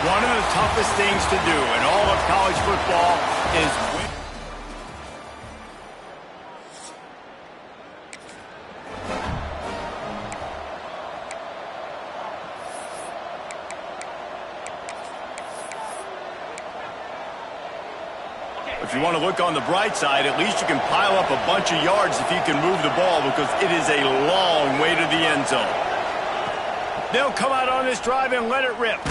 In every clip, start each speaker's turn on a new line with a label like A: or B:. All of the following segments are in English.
A: One of the toughest things to do in all of college football is win. If you want to look on the bright side, at least you can pile up a bunch of yards if you can move the ball, because it is a long way to the end zone. They'll come out on this drive and let it rip.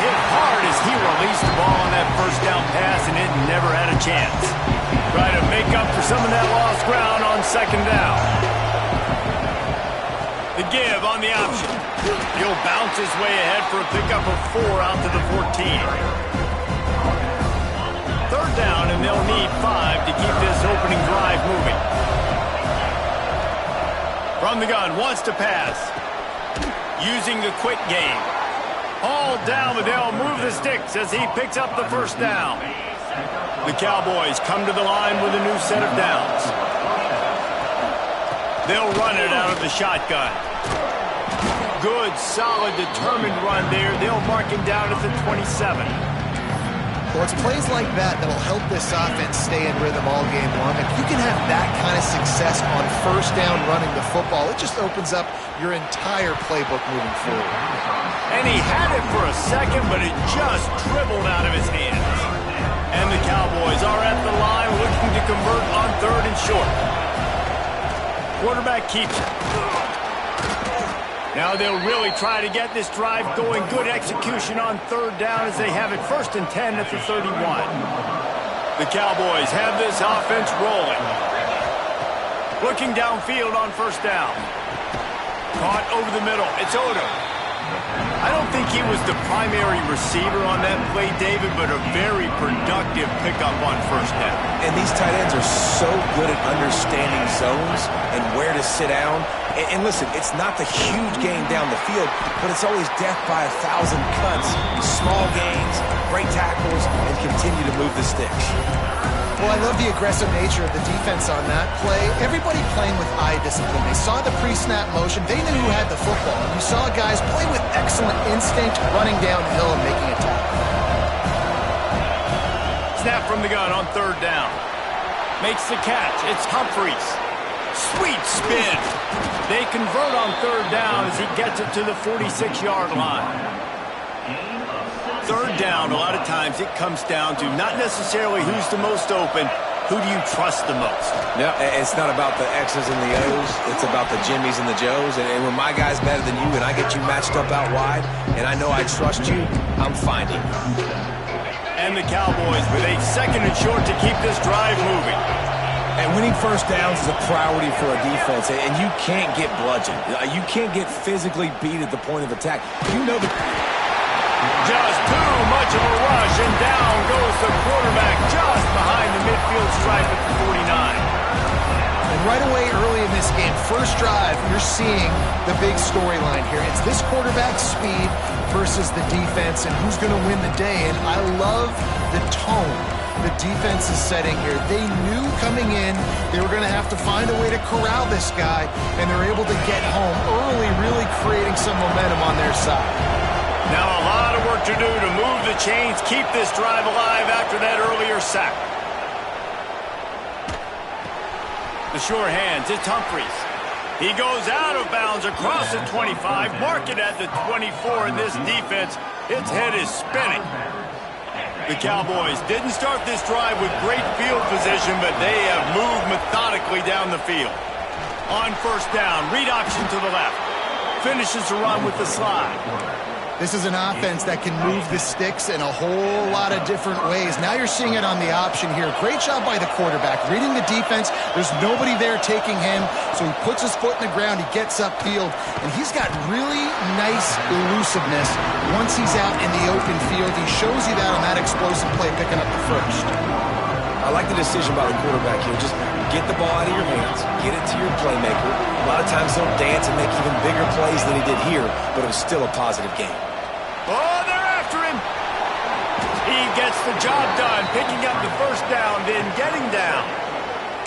A: Hit hard as he released the ball on that first down pass, and it never had a chance. Try to make up for some of that lost ground on second down. The give on the option. He'll bounce his way ahead for a pickup of 4 out to the 14. Third down, and they'll need 5 to keep this opening drive moving. From the gun, wants to pass. Using the quick game. All down, but they'll move the sticks as he picks up the first down. The Cowboys come to the line with a new set of downs. They'll run it out of the shotgun. Good, solid, determined run there. They'll mark him down at the 27.
B: Well, it's plays like that that'll help this offense stay in rhythm all game long. If you can have that kind of success on first down running the football, it just opens up your entire playbook moving forward.
A: And he had it for a second, but it just dribbled out of his hands. And the Cowboys are at the line looking to convert on 3rd and short. Quarterback keeps it. Now they'll really try to get this drive going. Good execution on 3rd down as they have it 1st and 10 at the 31. The Cowboys have this offense rolling. Looking downfield on 1st down. Caught over the middle. It's Odom. I don't think he was the primary receiver on that play, David, but a very productive pickup on 1st down.
C: And these tight ends are so good at understanding zones and where to sit down. And listen, it's not the huge gain down the field, but it's always death by 1,000 cuts, small gains, great tackles, and continue to move the sticks.
B: Well, I love the aggressive nature of the defense on that play. Everybody playing with eye discipline. They saw the pre-snap motion. They knew who had the football. And you saw guys play with excellent instinct, running downhill and making a tackle.
A: Snap from the gun on 3rd down. Makes the catch. It's Humphries. Sweet spin. They convert on 3rd down as he gets it to the 46-yard line. 3rd down, a lot of times it comes down to not necessarily who's the most open, who do you trust the most?
C: No, it's not about the X's and the O's. It's about the Jimmies and the Joes. And when my guy's better than you and I get you matched up out wide and I know I trust you, I'm finding you.
A: And the Cowboys with a 2nd and short to keep this drive moving.
C: And winning 1st downs is a priority for a defense, and you can't get bludgeoned. You can't get physically beat at the point of attack. You know the...
A: Just too much of a rush, and down goes the quarterback just behind the midfield stripe at the 49.
B: And right away early in this game, first drive, you're seeing the big storyline here. It's this quarterback's speed versus the defense and who's going to win the day. And I love the tone the defense is setting here. They knew coming in they were going to have to find a way to corral this guy, and they're able to get home early, really creating some momentum on their side.
A: Now a lot of work to do to move the chains, keep this drive alive after that earlier sack. The sure hands, it's Humphries. He goes out of bounds across the 25, mark it at the 24, and this defense, its head is spinning. The Cowboys didn't start this drive with great field position, but they have moved methodically down the field. On 1st down, read option to the left. Finishes the run with the slide.
B: This is an offense that can move the sticks in a whole lot of different ways. Now you're seeing it on the option here. Great job by the quarterback. Reading the defense, there's nobody there taking him, so he puts his foot in the ground, he gets upfield, and he's got really nice elusiveness once he's out in the open field. He shows you that on that explosive play, picking up the first.
C: I like the decision by the quarterback here. Just get the ball out of your hands, get it to your playmaker. A lot of times he'll dance and make even bigger plays than he did here, but it was still a positive game.
A: Oh, they're after him. He gets the job done, picking up the 1st down, then getting down.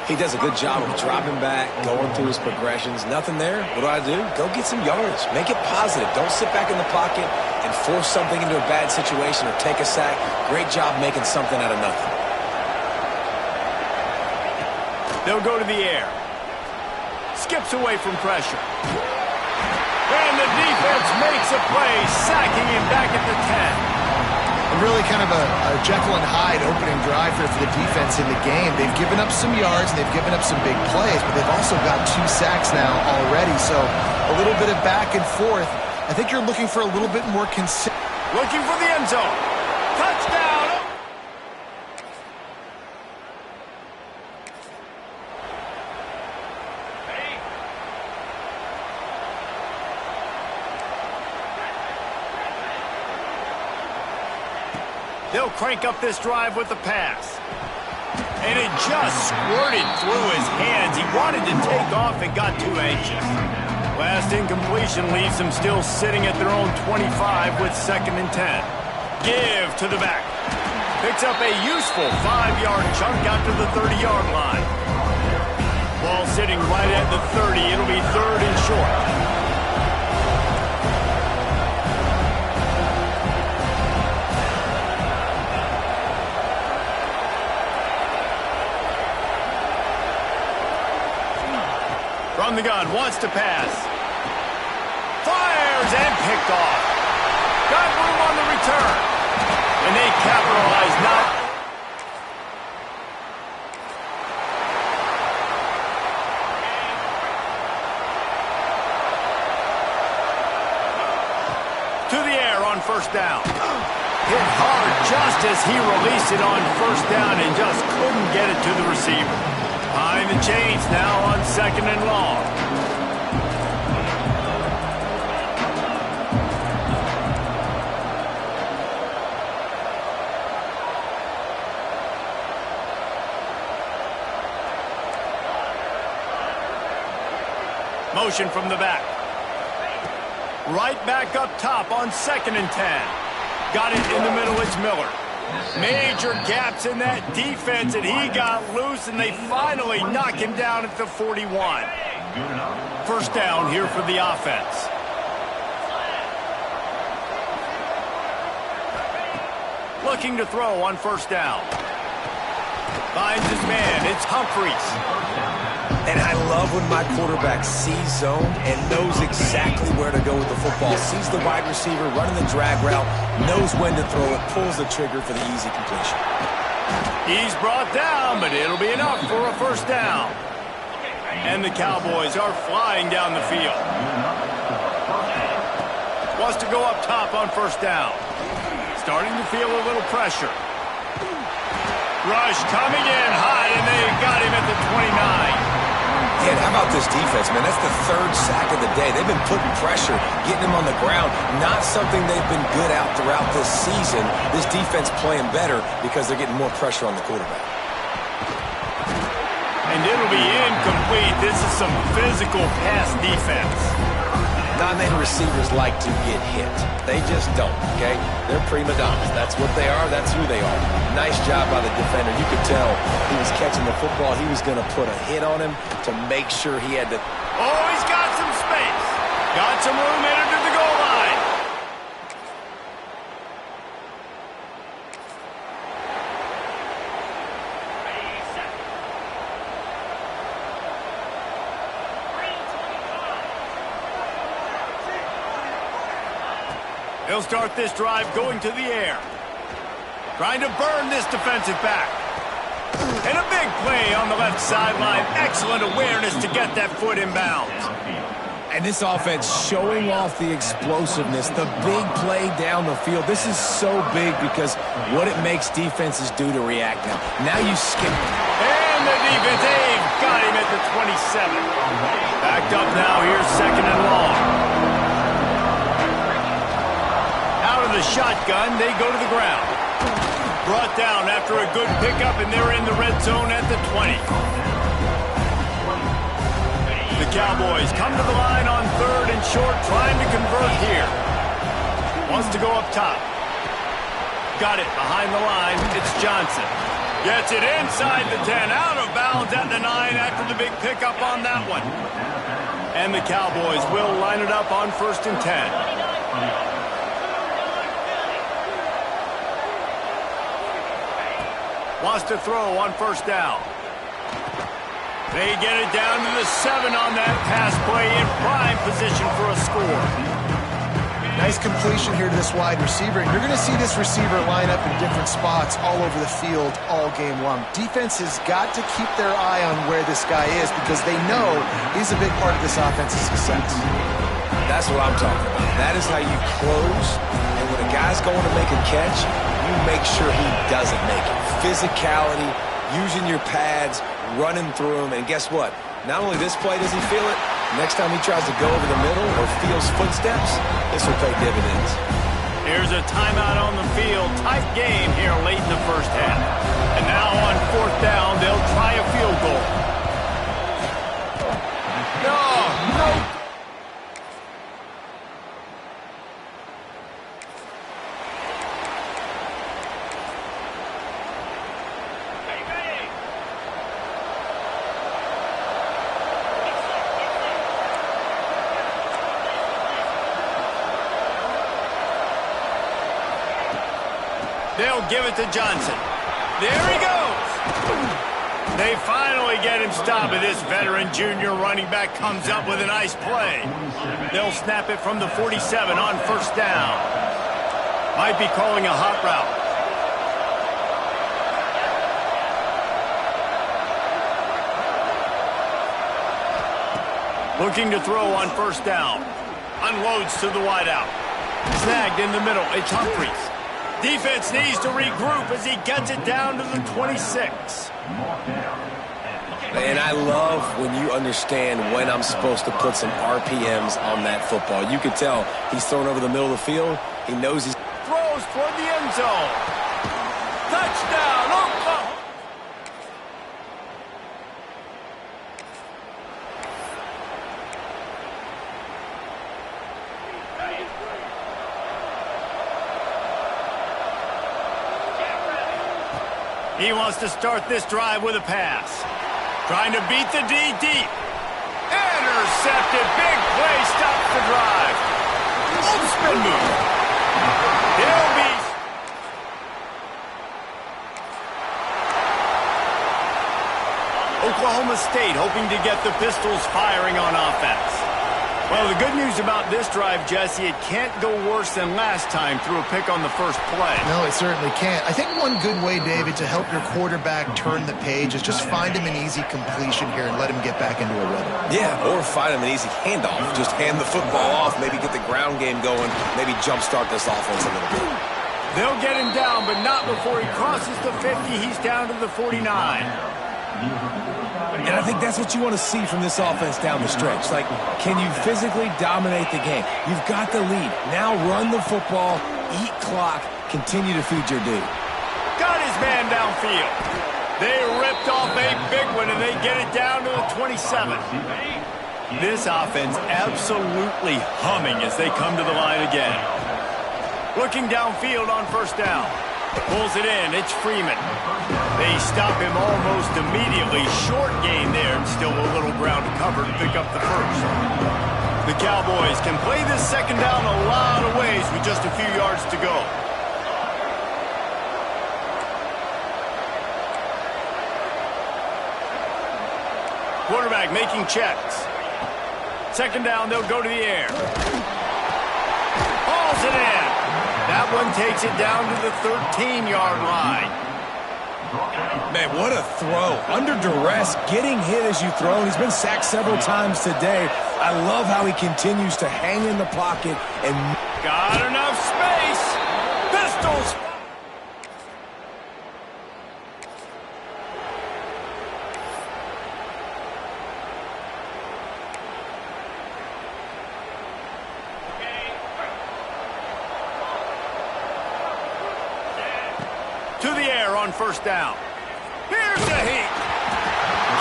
C: He does a good job of dropping back, going through his progressions. Nothing there. What do? Go get some yardage. Make it positive. Don't sit back in the pocket and force something into a bad situation or take a sack. Great job making something out of nothing.
A: They'll go to the air. Skips away from pressure. And the defense makes a play, sacking him back at the 10.
B: And really kind of a Jekyll and Hyde opening drive here for the defense in the game. They've given up some yards, and they've given up some big plays, but they've also got 2 sacks now already. So a little bit of back and forth. I think you're looking for a little bit more consistent.
A: Looking for the end zone. Touchdown! They'll crank up this drive with the pass. And it just squirted through his hands. He wanted to take off and got too anxious. Last incompletion leaves them still sitting at their own 25 with 2nd and 10. Give to the back. Picks up a useful 5-yard chunk out to the 30-yard line. Ball sitting right at the 30. It'll be 3rd and short. From the gun, wants to pass. Fires and picked off. Got room on the return. And they capitalize not. To the air on 1st down. Hit hard just as he released it on 1st down and just couldn't get it to the receiver. Behind the chains now on 2nd and long. Motion from the back. Right back up top on 2nd and 10. Got it in the middle, it's Miller. Major gaps in that defense, and he got loose, and they finally knock him down at the 41. 1st down here for the offense. Looking to throw on 1st down. Finds his man. It's Humphries.
C: And I love when my quarterback sees zone and knows exactly where to go with the football. Sees the wide receiver running the drag route, knows when to throw it, pulls the trigger for the easy completion.
A: He's brought down, but it'll be enough for a 1st down. And the Cowboys are flying down the field. Wants to go up top on 1st down. Starting to feel a little pressure. Rush coming in high, and they got him at the 29.
C: Yeah, how about this defense, man? That's the 3rd sack of the day. They've been putting pressure, getting him on the ground. Not something they've been good at throughout this season. This defense playing better because they're getting more pressure on the quarterback.
A: And it'll be incomplete. This is some physical pass defense.
C: Not many receivers like to get hit. They just don't, okay? They're prima donnas. That's what they are. That's who they are. Nice job by the defender. You could tell he was catching the football. He was going to put a hit on him to make sure he had to...
A: Oh, he's got some space. Got some room headed to the goal line. He'll start this drive going to the air. Trying to burn this defensive back. And a big play on the left sideline. Excellent awareness to get that foot in bounds.
C: And this offense showing off the explosiveness, the big play down the field. This is so big because what it makes defenses do to react now. Now you skip.
A: And the defense, they've got him at the 27. Backed up now, here's 2nd and long. The shotgun, they go to the ground. Brought down after a good pickup, and they're in the red zone at the 20. The Cowboys come to the line on 3rd and short, trying to convert here. Wants to go up top. Got it behind the line. It's Johnson. Gets it inside the 10, out of bounds at the 9 after the big pickup on that one. And the Cowboys will line it up on 1st and 10. Wants to throw on 1st down. They get it down to the 7 on that pass play in prime position for a score.
B: Nice completion here to this wide receiver, and you're going to see this receiver line up in different spots all over the field all game long. Defense has got to keep their eye on where this guy is because they know he's a big part of this offense's success.
C: That's what I'm talking about. That is how you close, and when a guy's going to make a catch, you make sure he doesn't make it. Physicality, using your pads, running through him, and guess what? Not only this play does he feel it, next time he tries to go over the middle or feels footsteps, this will pay dividends.
A: Here's a timeout on the field. Tight game here late in the first half. And now on 4th down, they'll try a field goal. No. They'll give it to Johnson. There he goes. They finally get him stopped, and this veteran junior running back comes up with a nice play. They'll snap it from the 47 on 1st down. Might be calling a hot route. Looking to throw on 1st down. Unloads to the wideout. Snagged in the middle. It's Humphries. Defense needs to regroup as he gets it down to the 26.
C: And I love when you understand when I'm supposed to put some RPMs on that football. You can tell he's thrown over the middle of the field. He knows he's...
A: Throws toward the end zone. Touchdown, Oklahoma! He wants to start this drive with a pass. Trying to beat the D deep. Intercepted. Big play stops the drive. Spin move. He'll be... Oklahoma State hoping to get the Pistols firing on offense. Well, the good news about this drive, Jesse, it can't go worse than last time through a pick on the first play.
B: No, it certainly can't. I think one good way, David, to help your quarterback turn the page is just find him an easy completion here and let him get back into a rhythm.
C: Yeah, or find him an easy handoff. Just hand the football off, maybe get the ground game going, maybe jumpstart this offense a little bit.
A: They'll get him down, but not before he crosses the 50. He's down to the 49.
C: And I think that's what you want to see from this offense down the stretch. Like, can you physically dominate the game? You've got the lead. Now run the football, eat clock, continue to feed your dude.
A: Got his man downfield. They ripped off a big one, and they get it down to the 27. This offense absolutely humming as they come to the line again. Looking downfield on 1st down. Pulls it in. It's Freeman. They stop him almost immediately. Short gain there, and still a little ground to cover to pick up the first. The Cowboys can play this 2nd down a lot of ways with just a few yards to go. Quarterback making checks. 2nd down, they'll go to the air. Hauls it in. That one takes it down to the 13-yard line.
C: Man, what a throw. Under duress, getting hit as you throw. He's been sacked several times today. I love how he continues to hang in the pocket and...
A: Got enough space. Pistols. To the air on 1st down. Here's the heat.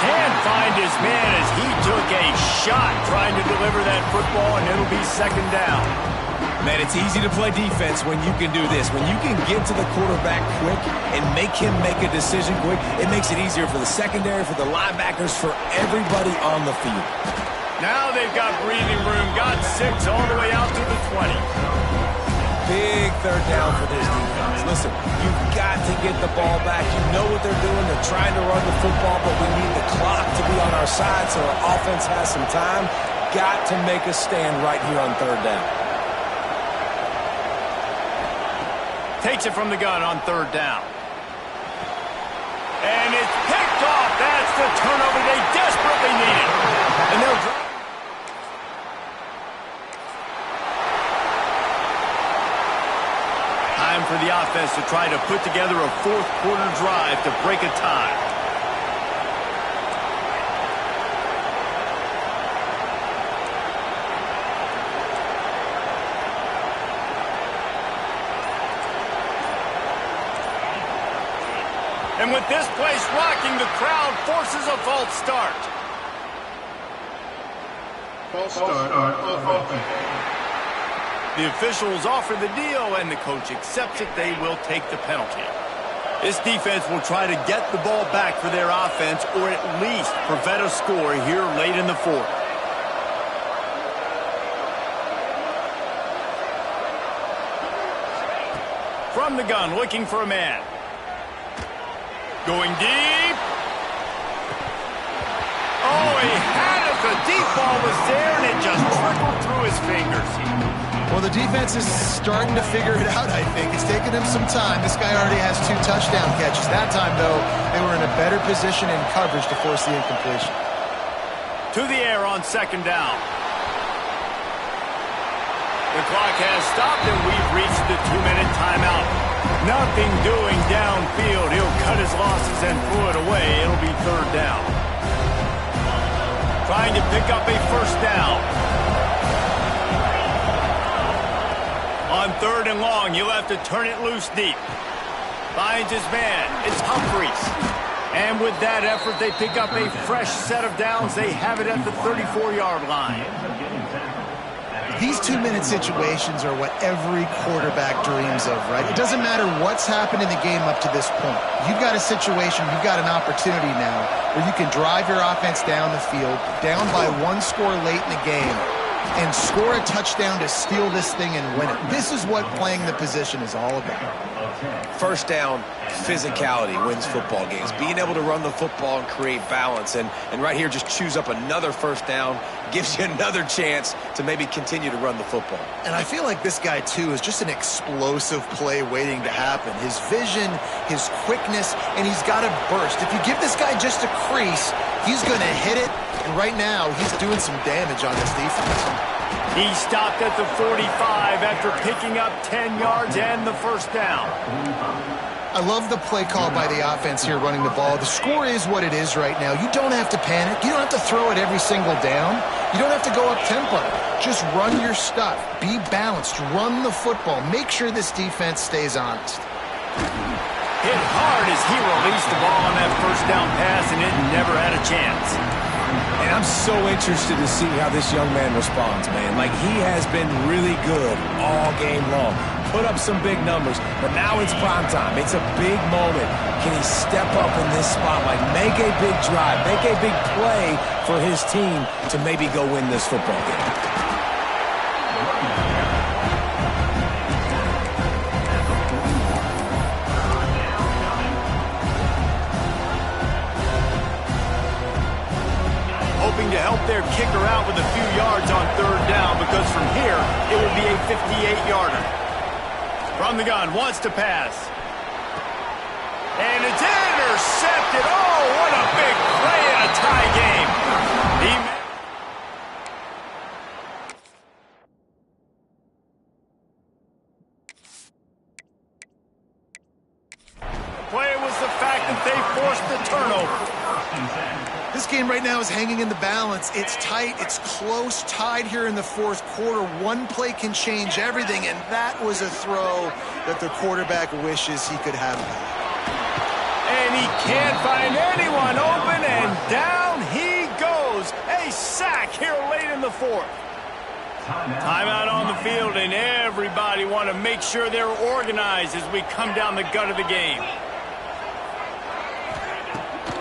A: Can't find his man as he took a shot trying to deliver that football, and it'll be 2nd down.
C: Man, it's easy to play defense when you can do this. When you can get to the quarterback quick and make him make a decision quick, it makes it easier for the secondary, for the linebackers, for everybody on the field.
A: Now they've got breathing room, got 6 all the way out to the 20.
C: Big third down for this defense. Listen, you've got to get the ball back. You know what they're doing. They're trying to run the football, but we need the clock to be on our side so our offense has some time. Got to make a stand right here on third down.
A: Takes it from the gun on third down. And it's picked off. That's the turnover they desperately needed. And they'll time for the offense to try to put together a fourth quarter drive to break a tie. And with this place rocking, the crowd forces a false start.
D: False start on offense.
A: The officials offer the deal, and the coach accepts it. They will take the penalty. This defense will try to get the ball back for their offense, or at least prevent a score here late in the fourth. From the gun, looking for a man. Going deep. Oh, he had it. The deep ball was there, and it just trickled through his fingers.
B: Well, the defense is starting to figure it out, I think. It's taken them some time. This guy already has 2 touchdown catches. That time, though, they were in a better position in coverage to force the incompletion.
A: To the air on second down. The clock has stopped, and we've reached the 2-minute timeout. Nothing doing downfield. He'll cut his losses and pull it away. It'll be third down. Trying to pick up a first down. On third and long, you'll have to turn it loose deep. Finds his man. It's Humphries. And with that effort, they pick up a fresh set of downs. They have it at the 34-yard line.
B: These 2-minute situations are what every quarterback dreams of, right? It doesn't matter what's happened in the game up to this point. You've got a situation, you've got an opportunity now where you can drive your offense down the field, down by 1 score late in the game, and score a touchdown to steal this thing and win it. This is what playing the position is all about.
C: First down, physicality wins football games. Being able to run the football and create balance. And right here, just choose up another first down. Gives you another chance to maybe continue to run the football.
B: And I feel like this guy, too, is just an explosive play waiting to happen. His vision, his quickness, and he's got a burst. If you give this guy just a crease, he's going to hit it. And right now, he's doing some damage on this defense.
A: He stopped at the 45 after picking up 10 yards and the first down.
B: I love the play call by the offense here running the ball. The score is what it is right now. You don't have to panic. You don't have to throw it every single down. You don't have to go up tempo. Just run your stuff. Be balanced. Run the football. Make sure this defense stays honest.
A: Hit hard as he released the ball on that first down pass, and it never had a chance.
C: And I'm so interested to see how this young man responds, man. Like, he has been really good all game long. Put up some big numbers, but now it's prime time. It's a big moment. Can he step up in this spotlight, make a big drive, make a big play for his team to maybe go win this football game?
A: Hoping to help their kicker out with a few yards on third down, because from here, it will be a 58-yarder. From the gun, wants to pass. And it's intercepted. Oh, what a big play in a tie game. The play was the fact that they forced the turnover.
B: This game right now is hanging in the balance. It's tight, it's close, tied here in the fourth quarter. One play can change everything, and that was a throw that the quarterback wishes he could have.
A: And he can't find anyone open, and down he goes. A sack here late in the fourth. Timeout on the field, and everybody want to make sure they're organized as we come down the gut of the game.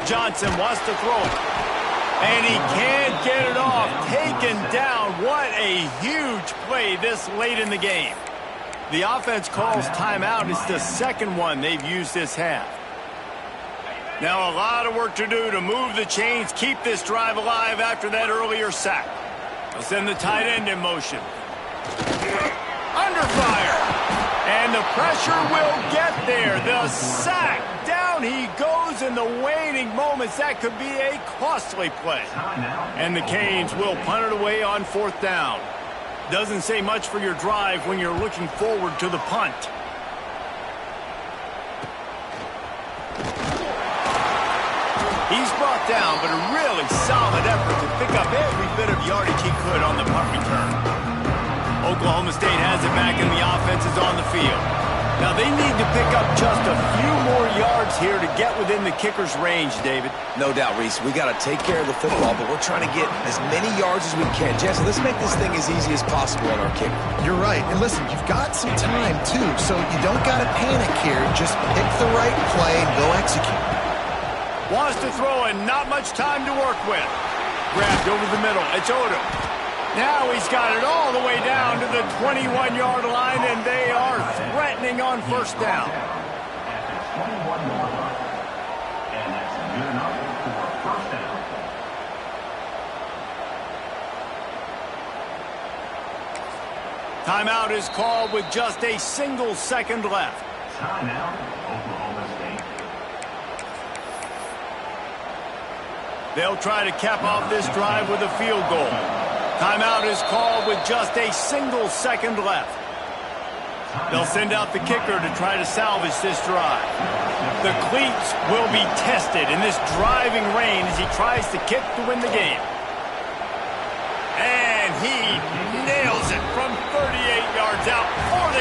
A: Johnson wants to throw it, and he can't get it off. Taken down. What a huge play this late in the game. The offense calls timeout. It's the second one they've used this half. Now a lot of work to do to move the chains, keep this drive alive after that earlier sack. They'll send the tight end in motion. Under fire. And the pressure will get there. The sack. Down he goes in the waning moments. That could be a costly play. And the Canes will punt it away on 4th down. Doesn't say much for your drive when you're looking forward to the punt. He's brought down, but a really solid effort to pick up every bit of yardage he could on the punt return. Oklahoma State has it back, and the offense is on the field. Now, they need to pick up just a few more yards here to get within the kicker's range, David.
C: No doubt, Reese. We got to take care of the football, but we're trying to get as many yards as we can. Jesse, let's make this thing as easy as possible on our kicker.
B: You're right. And listen, you've got some time, too, so you don't got to panic here. Just pick the right play and go execute.
A: Wants to throw and not much time to work with. Grabbed over the middle. It's Odom. Now he's got it all the way down to the 21-yard line, and they are threatening on 1st down. Timeout is called with just a single second left.
E: Timeout, Oklahoma State.
A: They'll try to cap off this drive with a field goal. Timeout is called with just a single second left. They'll send out the kicker to try to salvage this drive. The cleats will be tested in this driving rain as he tries to kick to win the game. And he nails it from 38 yards out for the